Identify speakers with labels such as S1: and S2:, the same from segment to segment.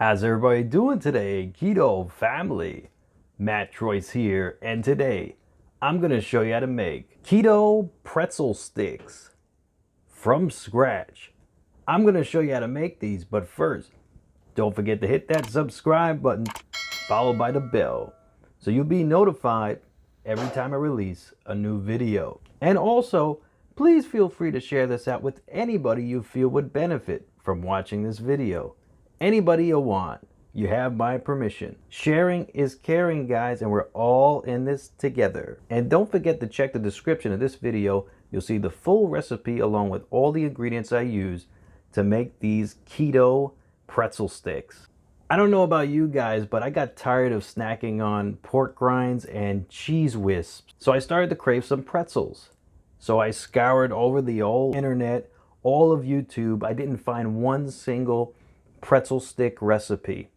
S1: How's everybody doing today, Keto family? Matt Troyce here, and today I'm going to show you how to make keto pretzel sticks from scratch. I'm going to show you how to make these, but first, don't forget to hit that subscribe button followed by the bell so you'll be notified every time I release a new video. And also, please feel free to share this out with anybody you feel would benefit from watching this video. Anybody you want, you have my permission. Sharing is caring, guys, and we're all in this together. And don't forget to check the description of this video. You'll see the full recipe along with all the ingredients I use to make these keto pretzel sticks. I don't know about you guys, but I got tired of snacking on pork rinds and cheese wisps. So I started to crave some pretzels. So I scoured over the old internet, all of YouTube. I didn't find one single pretzel stick recipe,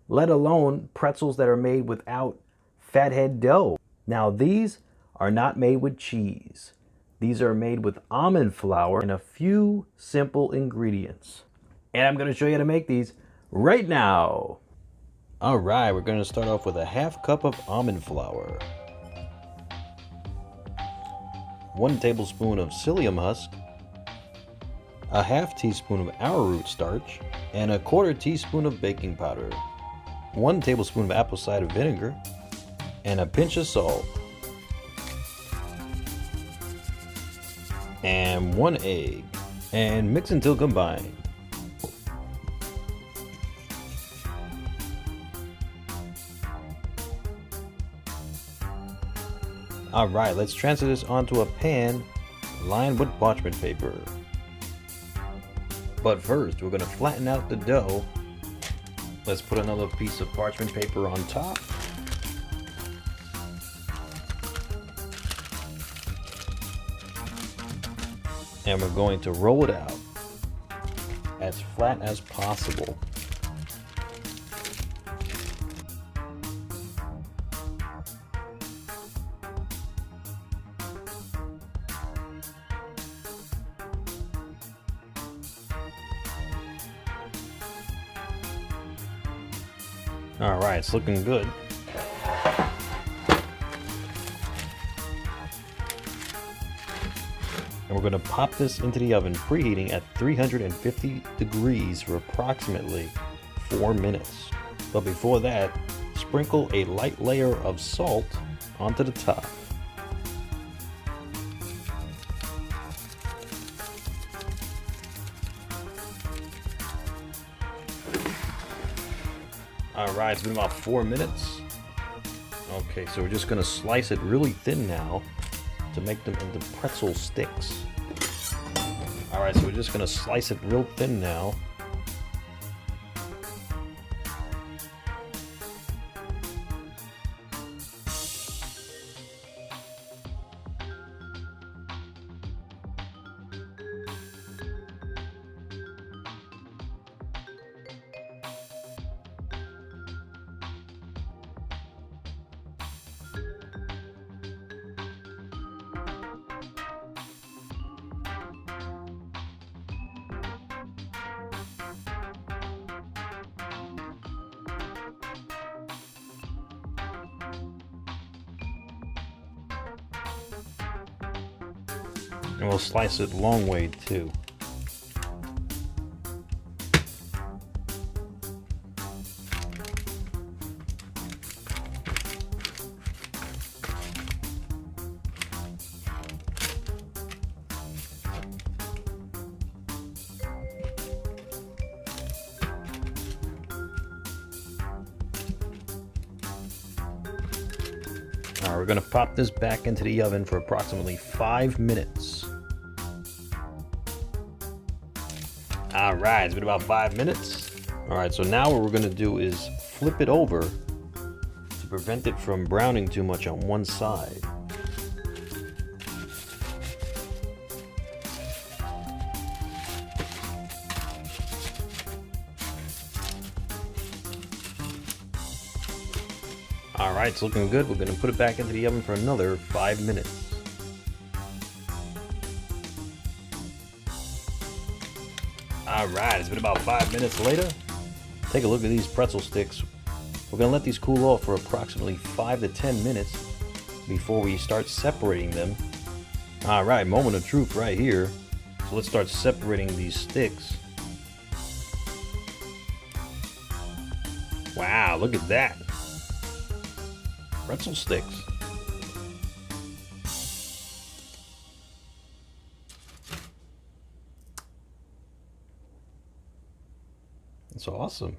S1: let alone pretzels that are made without fathead dough. Now these are not made with cheese. These are made with almond flour and a few simple ingredients. And I'm going to show you how to make these right now. All right, we're going to start off with a half cup of almond flour, 1 tablespoon of psyllium husk, a half teaspoon of arrowroot starch, and a 1/4 teaspoon of baking powder, 1 tablespoon of apple cider vinegar, and a pinch of salt, and 1 egg, and mix until combined. Alright, let's transfer this onto a pan lined with parchment paper. But first, we're going to flatten out the dough. Let's put another piece of parchment paper on top. And we're going to roll it out as flat as possible. All right, it's looking good. And we're going to pop this into the oven, preheating at 350 degrees for approximately 4 minutes. But before that, sprinkle a light layer of salt onto the top. Alright, it's been about 4 minutes. Okay, so we're just going to slice it really thin now to make them into pretzel sticks. Alright, so we're just going to slice it real thin now. And we'll slice it long way too. Alright, we're going to pop this back into the oven for approximately 5 minutes. Alright, it's been about 5 minutes. Alright, so now what we're going to do is flip it over to prevent it from browning too much on one side. Alright, it's looking good. We're going to put it back into the oven for another 5 minutes. Alright, it's been about 5 minutes later. Take a look at these pretzel sticks. We're gonna let these cool off for approximately 5 to 10 minutes before we start separating them. All right, moment of truth right here. So let's start separating these sticks. Wow, look at that. Pretzel sticks. That's awesome.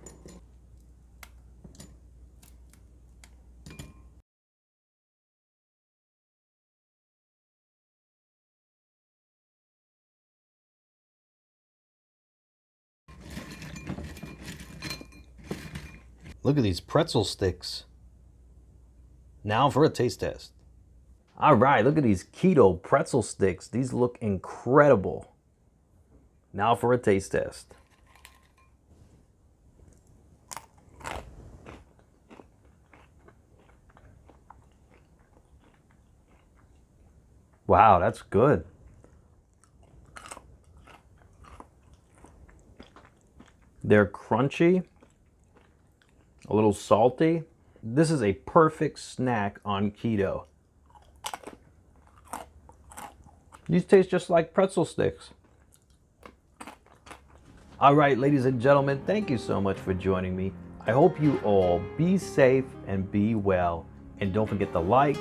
S1: Look at these pretzel sticks. Now for a taste test. All right, look at these keto pretzel sticks. These look incredible. Now for a taste test. Wow, that's good. They're crunchy, a little salty. This is a perfect snack on keto. These taste just like pretzel sticks. All right, ladies and gentlemen, thank you so much for joining me. I hope you all be safe and be well. And don't forget to like,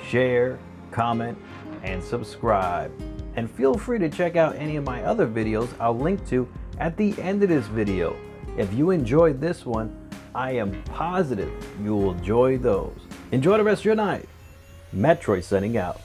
S1: share, comment, and subscribe. And feel free to check out any of my other videos I'll link to at the end of this video. If you enjoyed this one, I am positive you will enjoy those. Enjoy the rest of your night. Matt Troy signing out.